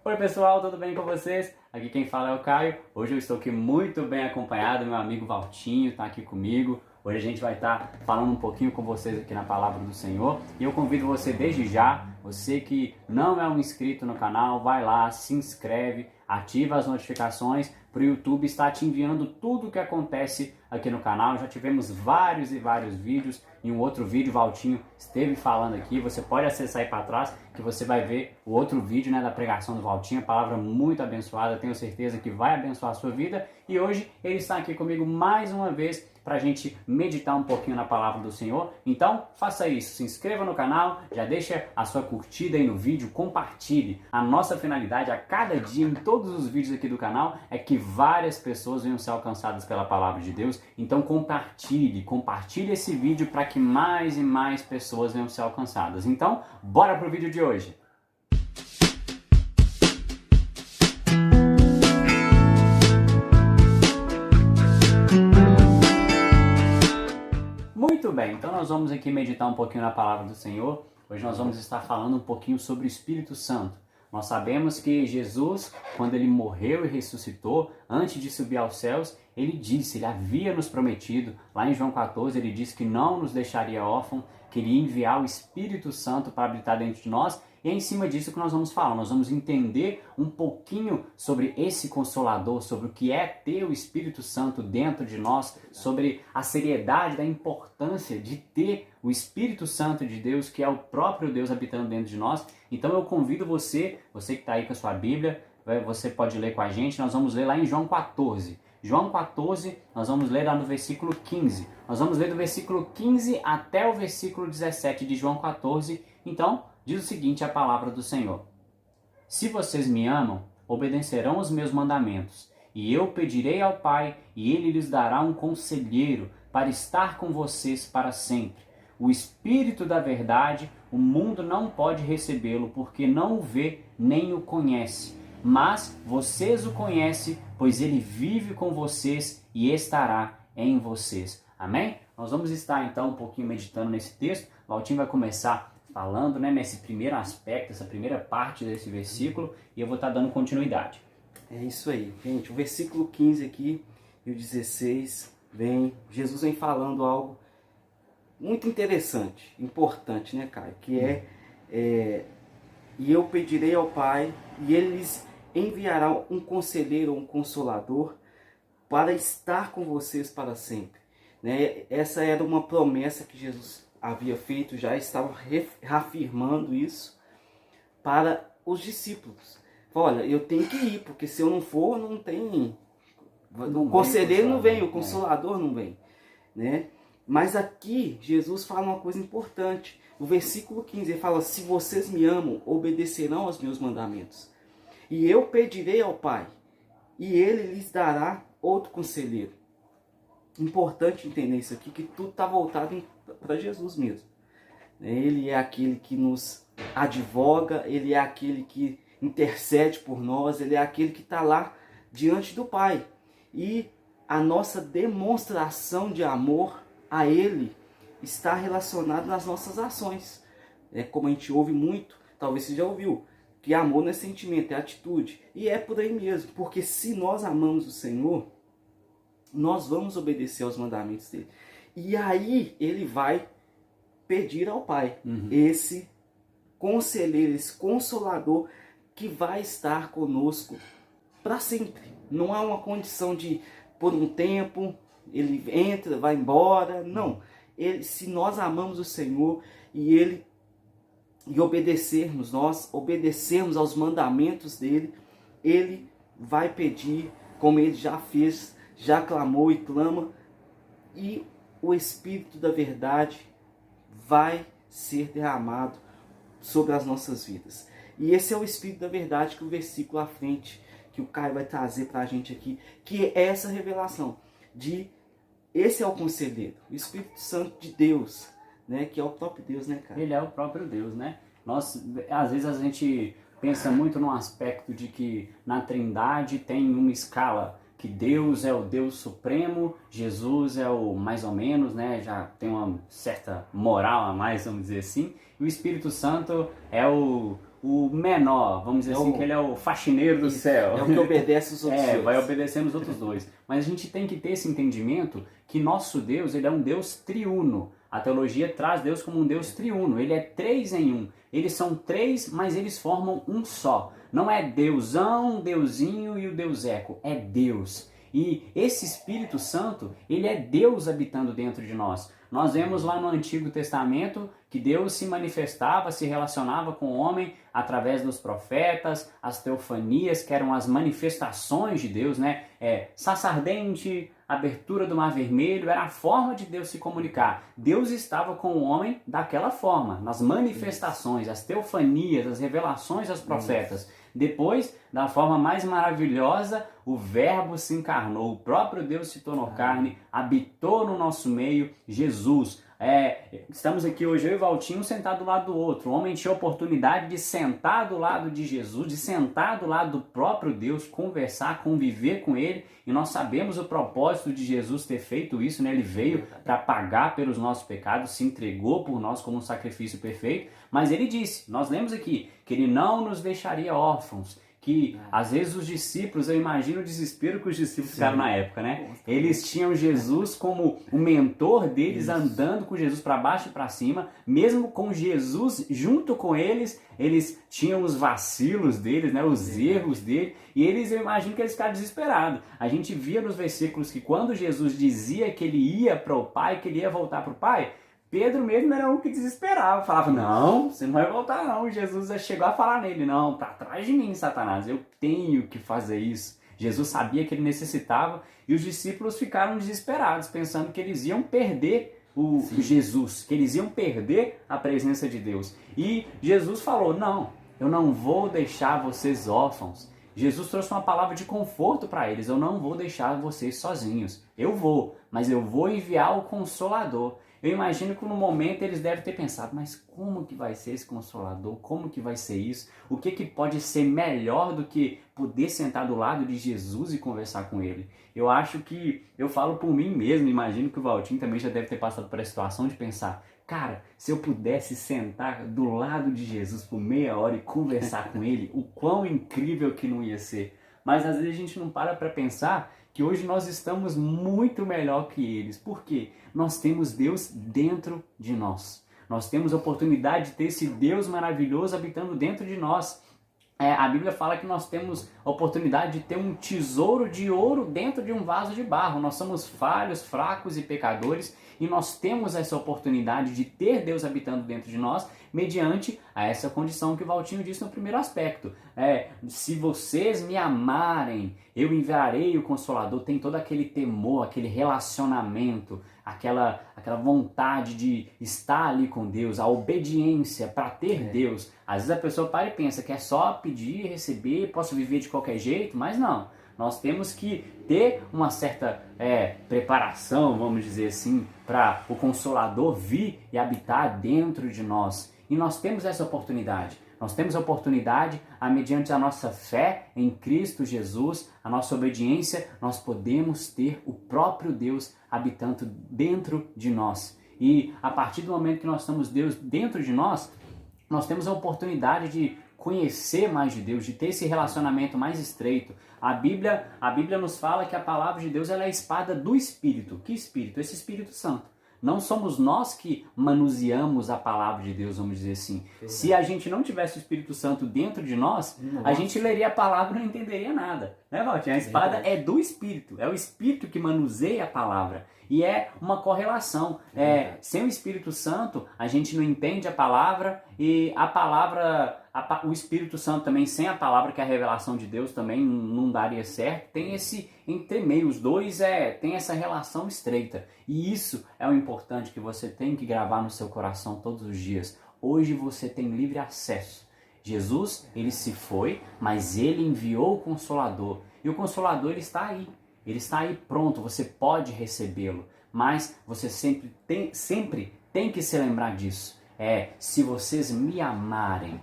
Oi pessoal, tudo bem com vocês? Aqui quem fala é o Caio. Hoje eu estou aqui muito bem acompanhado, meu amigo Valtinho está aqui comigo. Hoje a gente vai estar falando um pouquinho com vocês aqui na Palavra do Senhor. E eu convido você desde já, você que não é um inscrito no canal, vai lá, se inscreve, ativa as notificações para o YouTube estar te enviando tudo o que acontece aqui no canal. Já tivemos vários e vários vídeos. Em um outro vídeo, o Valtinho esteve falando aqui. Você pode acessar aí para trás que você vai ver o outro vídeo, da pregação do Valtinho. Palavra muito abençoada, tenho certeza que vai abençoar a sua vida. E hoje ele está aqui comigo mais uma vez para a gente meditar um pouquinho na Palavra do Senhor. Então, faça isso, se inscreva no canal, já deixa a sua curtida aí no vídeo, compartilhe. A nossa finalidade a cada dia, em todos os vídeos aqui do canal, é que várias pessoas venham ser alcançadas pela Palavra de Deus. Então compartilhe esse vídeo para que mais e mais pessoas venham ser alcançadas. Então, bora pro vídeo de hoje. Muito bem, então nós vamos aqui meditar um pouquinho na Palavra do Senhor. Hoje nós vamos estar falando um pouquinho sobre o Espírito Santo. Nós sabemos que Jesus, quando ele morreu e ressuscitou, antes de subir aos céus, ele havia nos prometido, lá em João 14, ele disse que não nos deixaria órfãos, que ele ia enviar o Espírito Santo para habitar dentro de nós. E é em cima disso que nós vamos falar. Nós vamos entender um pouquinho sobre esse Consolador, sobre o que é ter o Espírito Santo dentro de nós, sobre a seriedade da importância de ter o Espírito Santo de Deus, que é o próprio Deus habitando dentro de nós. Então eu convido você que está aí com a sua Bíblia, você pode ler com a gente. Nós vamos ler lá em João 14. João 14, nós vamos ler lá no versículo 15. Nós vamos ler do versículo 15 até o versículo 17 de João 14. Então, diz o seguinte a palavra do Senhor: Se vocês me amam, obedecerão os meus mandamentos, e eu pedirei ao Pai, e ele lhes dará um conselheiro para estar com vocês para sempre. O Espírito da verdade, o mundo não pode recebê-lo, porque não o vê nem o conhece. Mas vocês o conhecem, pois ele vive com vocês e estará em vocês. Amém? Nós vamos estar então um pouquinho meditando nesse texto. O Valtinho vai começar falando, nesse primeiro aspecto, essa primeira parte desse versículo, e eu vou estar dando continuidade. É isso aí, gente. O versículo 15 aqui e o 16 Jesus vem falando algo muito interessante, importante, Caio? Que e eu pedirei ao Pai, e ele lhes enviará um conselheiro, um consolador, para estar com vocês para sempre. Essa era uma promessa que Jesus havia feito, já estava reafirmando isso para os discípulos. Olha, eu tenho que ir, porque se eu não for, não tem... O conselheiro não vem, o consolador não vem. Mas aqui, Jesus fala uma coisa importante. No versículo 15, ele fala: se vocês me amam, obedecerão aos meus mandamentos. E eu pedirei ao Pai, e ele lhes dará outro conselheiro. Importante entender isso aqui, que tudo está voltado para Jesus mesmo. Ele é aquele que nos advoga, ele é aquele que intercede por nós, ele é aquele que está lá diante do Pai. E a nossa demonstração de amor a ele está relacionada nas nossas ações. Como a gente ouve muito, talvez você já ouviu, que amor não é sentimento, é atitude. E é por aí mesmo, porque se nós amamos o Senhor, nós vamos obedecer aos mandamentos dele. E aí ele vai pedir ao Pai, esse conselheiro, esse consolador que vai estar conosco para sempre. Não há uma condição de, por um tempo, ele entra, vai embora. Não. Se nós amamos o Senhor e obedecermos, nós obedecemos aos mandamentos dele, ele vai pedir, como ele já fez, já clamou e clama, e o Espírito da verdade vai ser derramado sobre as nossas vidas. E esse é o Espírito da verdade que o versículo à frente, que o Caio vai trazer para a gente aqui, que é essa revelação de... Esse é o conselheiro, o Espírito Santo de Deus, que é o próprio Deus, cara? Ele é o próprio Deus, às vezes a gente pensa muito no aspecto de que na Trindade tem uma escala, que Deus é o Deus Supremo, Jesus é o mais ou menos, já tem uma certa moral a mais, vamos dizer assim, e o Espírito Santo é o o menor, vamos dizer assim, que ele é o faxineiro do céu. É o que obedece os outros dois. Vai obedecendo os outros dois. Mas a gente tem que ter esse entendimento que nosso Deus, ele é um Deus triuno. A teologia traz Deus como um Deus triuno. Ele é 3 em 1. Eles são 3, mas eles formam um só. Não é Deusão, Deusinho e o Deus Eco. É Deus. E esse Espírito Santo, ele é Deus habitando dentro de nós. Nós vemos lá no Antigo Testamento que Deus se manifestava, se relacionava com o homem através dos profetas, as teofanias, que eram as manifestações de Deus, né? Sarça ardente, abertura do Mar Vermelho, era a forma de Deus se comunicar. Deus estava com o homem daquela forma, nas manifestações, as teofanias, as revelações aos profetas. Depois, da forma mais maravilhosa, o Verbo se encarnou, o próprio Deus se tornou carne, habitou no nosso meio, Jesus. Estamos aqui hoje, eu e Valtinho, sentados do lado do outro. O homem tinha a oportunidade de sentar do lado de Jesus, de sentar do lado do próprio Deus, conversar, conviver com ele. E nós sabemos o propósito de Jesus ter feito isso, né? Ele veio para pagar pelos nossos pecados, se entregou por nós como um sacrifício perfeito. Mas ele disse, nós lemos aqui, que ele não nos deixaria órfãos. Que às vezes os discípulos, eu imagino o desespero que os discípulos ficaram na época, né? Eles tinham Jesus como o mentor deles, andando com Jesus para baixo e para cima, mesmo com Jesus junto com eles, eles tinham os vacilos deles, né? Os erros dele, e eu imagino que eles ficaram desesperados. A gente via nos versículos que quando Jesus dizia que ele ia para o Pai, que ele ia voltar para o Pai, Pedro mesmo era um que desesperava, falava, não, você não vai voltar não. Jesus já chegou a falar nele, não, para trás de mim, Satanás, eu tenho que fazer isso. Jesus sabia que ele necessitava e os discípulos ficaram desesperados, pensando que eles iam perder o Jesus, que eles iam perder a presença de Deus. E Jesus falou, não, eu não vou deixar vocês órfãos. Jesus trouxe uma palavra de conforto para eles, eu não vou deixar vocês sozinhos. Eu vou, mas eu vou enviar o Consolador. Eu imagino que no momento eles devem ter pensado, mas como que vai ser esse Consolador? Como que vai ser isso? O que pode ser melhor do que poder sentar do lado de Jesus e conversar com ele? Eu acho que, eu falo por mim mesmo, imagino que o Valtinho também já deve ter passado por essa situação de pensar, cara, se eu pudesse sentar do lado de Jesus por meia hora e conversar com ele, o quão incrível que não ia ser. Mas às vezes a gente não para pensar que hoje nós estamos muito melhor que eles. Por quê? Nós temos Deus dentro de nós. Nós temos a oportunidade de ter esse Deus maravilhoso habitando dentro de nós. A Bíblia fala que nós temos a oportunidade de ter um tesouro de ouro dentro de um vaso de barro. Nós somos falhos, fracos e pecadores e nós temos essa oportunidade de ter Deus habitando dentro de nós mediante a essa condição que o Valtinho disse no primeiro aspecto. Se vocês me amarem, eu enviarei o Consolador. Tem todo aquele temor, aquele relacionamento, aquela vontade de estar ali com Deus, a obediência para ter Deus. Às vezes a pessoa para e pensa que é só pedir, receber, posso viver de qualquer jeito, mas não. Nós temos que ter uma certa preparação, vamos dizer assim, para o Consolador vir e habitar dentro de nós. E nós temos essa oportunidade. Nós temos a oportunidade, mediante a nossa fé em Cristo Jesus, a nossa obediência, nós podemos ter o próprio Deus habitando dentro de nós. E a partir do momento que nós temos Deus dentro de nós, nós temos a oportunidade de conhecer mais de Deus, de ter esse relacionamento mais estreito. A Bíblia nos fala que a palavra de Deus ela é a espada do Espírito. Que Espírito? Esse Espírito Santo. Não somos nós que manuseamos a palavra de Deus, vamos dizer assim. Se a gente não tivesse o Espírito Santo dentro de nós, a gente leria a palavra e não entenderia nada. Né, Valtinho? A espada é do Espírito. É o Espírito que manuseia a palavra. E é uma correlação. Sem o Espírito Santo, a gente não entende a palavra e a palavra, o Espírito Santo também, sem a palavra, que é a revelação de Deus, também não daria certo. Tem esse entremeio, os dois tem essa relação estreita. E isso é o importante que você tem que gravar no seu coração todos os dias. Hoje você tem livre acesso. Jesus, ele se foi, mas ele enviou o Consolador. E o Consolador, ele está aí. Ele está aí pronto, você pode recebê-lo, mas você sempre tem que se lembrar disso. Se vocês me amarem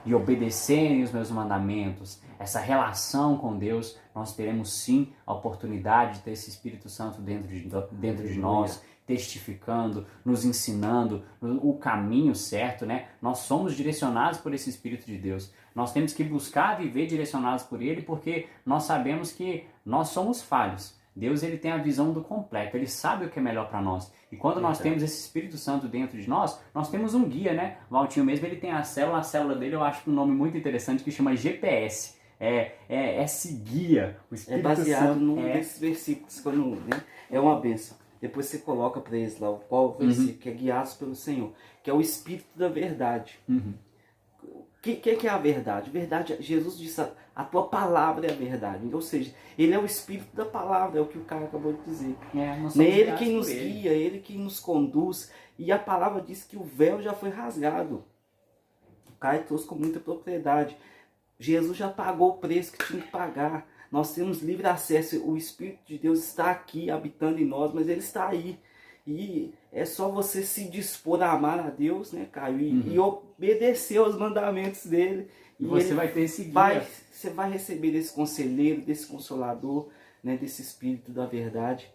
e obedecerem os meus mandamentos, essa relação com Deus, nós teremos sim a oportunidade de ter esse Espírito Santo dentro de nós, testificando, nos ensinando o caminho certo, né? Nós somos direcionados por esse Espírito de Deus. Nós temos que buscar viver direcionados por Ele, porque nós sabemos que nós somos falhos. Deus, ele tem a visão do completo, ele sabe o que é melhor para nós. E quando nós temos esse Espírito Santo dentro de nós temos um guia, né? O Valtinho mesmo, ele tem a célula dele, eu acho um nome muito interessante que chama GPS. Esse guia, o Espírito baseado Santo. num desses versículos, né? É uma bênção. Depois você coloca para eles lá qual versículo, que é guiados pelo Senhor, que é o Espírito da verdade. O que é a verdade? Verdade, Jesus disse, a tua palavra é a verdade. Ou seja, ele é o Espírito da palavra, é o que o cara acabou de dizer. É ele quem nos guia, ele quem nos conduz. E a palavra diz que o véu já foi rasgado. O Caio trouxe com muita propriedade. Jesus já pagou o preço que tinha que pagar. Nós temos livre acesso. O Espírito de Deus está aqui, habitando em nós, mas ele está aí. E é só você se dispor a amar a Deus, né, Caio? E obedecer aos mandamentos dele. E você vai ter esse guia. Você vai receber desse conselheiro, desse consolador, né, desse Espírito da verdade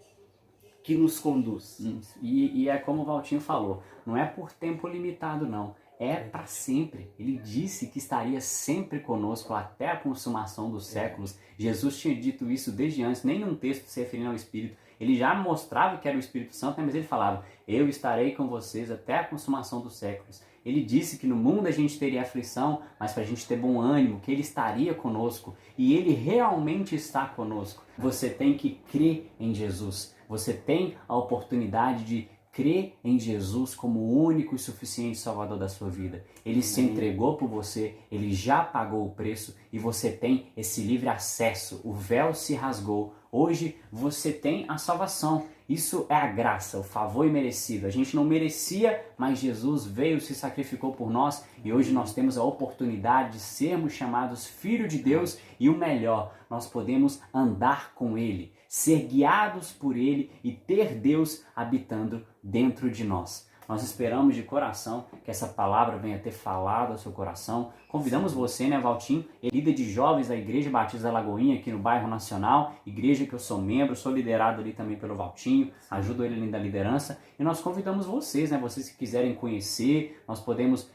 que nos conduz. E é como o Valtinho falou, não é por tempo limitado, não. É para sempre. Ele disse que estaria sempre conosco até a consumação dos séculos. Jesus tinha dito isso desde antes, nem num texto se referindo ao Espírito. Ele já mostrava que era o Espírito Santo, né? Mas ele falava, eu estarei com vocês até a consumação dos séculos. Ele disse que no mundo a gente teria aflição, mas para a gente ter bom ânimo, que ele estaria conosco. E ele realmente está conosco. Você tem que crer em Jesus. Você tem a oportunidade de crer em Jesus como o único e suficiente Salvador da sua vida. Ele se entregou por você, ele já pagou o preço e você tem esse livre acesso. O véu se rasgou. Hoje você tem a salvação. Isso é a graça, o favor imerecido. A gente não merecia, mas Jesus veio, se sacrificou por nós e hoje nós temos a oportunidade de sermos chamados filhos de Deus e o melhor, nós podemos andar com Ele, ser guiados por Ele e ter Deus habitando dentro de nós. Nós esperamos de coração que essa palavra venha ter falado ao seu coração. Convidamos você, né, Valtinho, líder de jovens da Igreja Batista da Lagoinha, aqui no bairro Nacional, igreja que eu sou membro, sou liderado ali também pelo Valtinho, ajudo ele ali na liderança. E nós convidamos vocês, né, vocês que quiserem conhecer, nós podemos,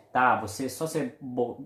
só você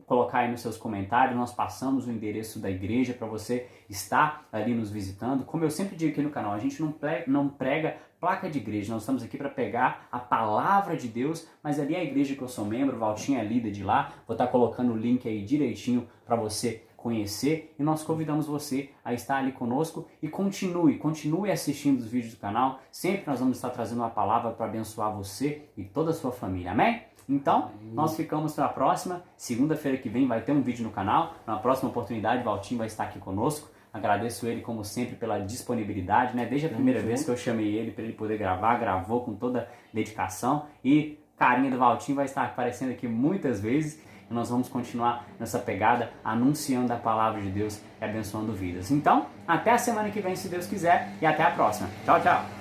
colocar aí nos seus comentários, nós passamos o endereço da igreja para você estar ali nos visitando. Como eu sempre digo aqui no canal, a gente não prega placa de igreja, nós estamos aqui para pegar a palavra de Deus, mas ali é a igreja que eu sou membro, o Valtinho é líder de lá, vou estar colocando o link aí direitinho para você conhecer e nós convidamos você a estar ali conosco e continue assistindo os vídeos do canal, sempre nós vamos estar trazendo uma palavra para abençoar você e toda a sua família, amém? Então, nós ficamos para a próxima, segunda-feira que vem vai ter um vídeo no canal, na próxima oportunidade o Valtinho vai estar aqui conosco. Agradeço ele, como sempre, pela disponibilidade, né? Desde a primeira vez que eu chamei ele para ele poder gravar, gravou com toda dedicação. E carinha do Valtinho vai estar aparecendo aqui muitas vezes. E nós vamos continuar nessa pegada, anunciando a palavra de Deus e abençoando vidas. Então, até a semana que vem, se Deus quiser. E até a próxima. Tchau, tchau!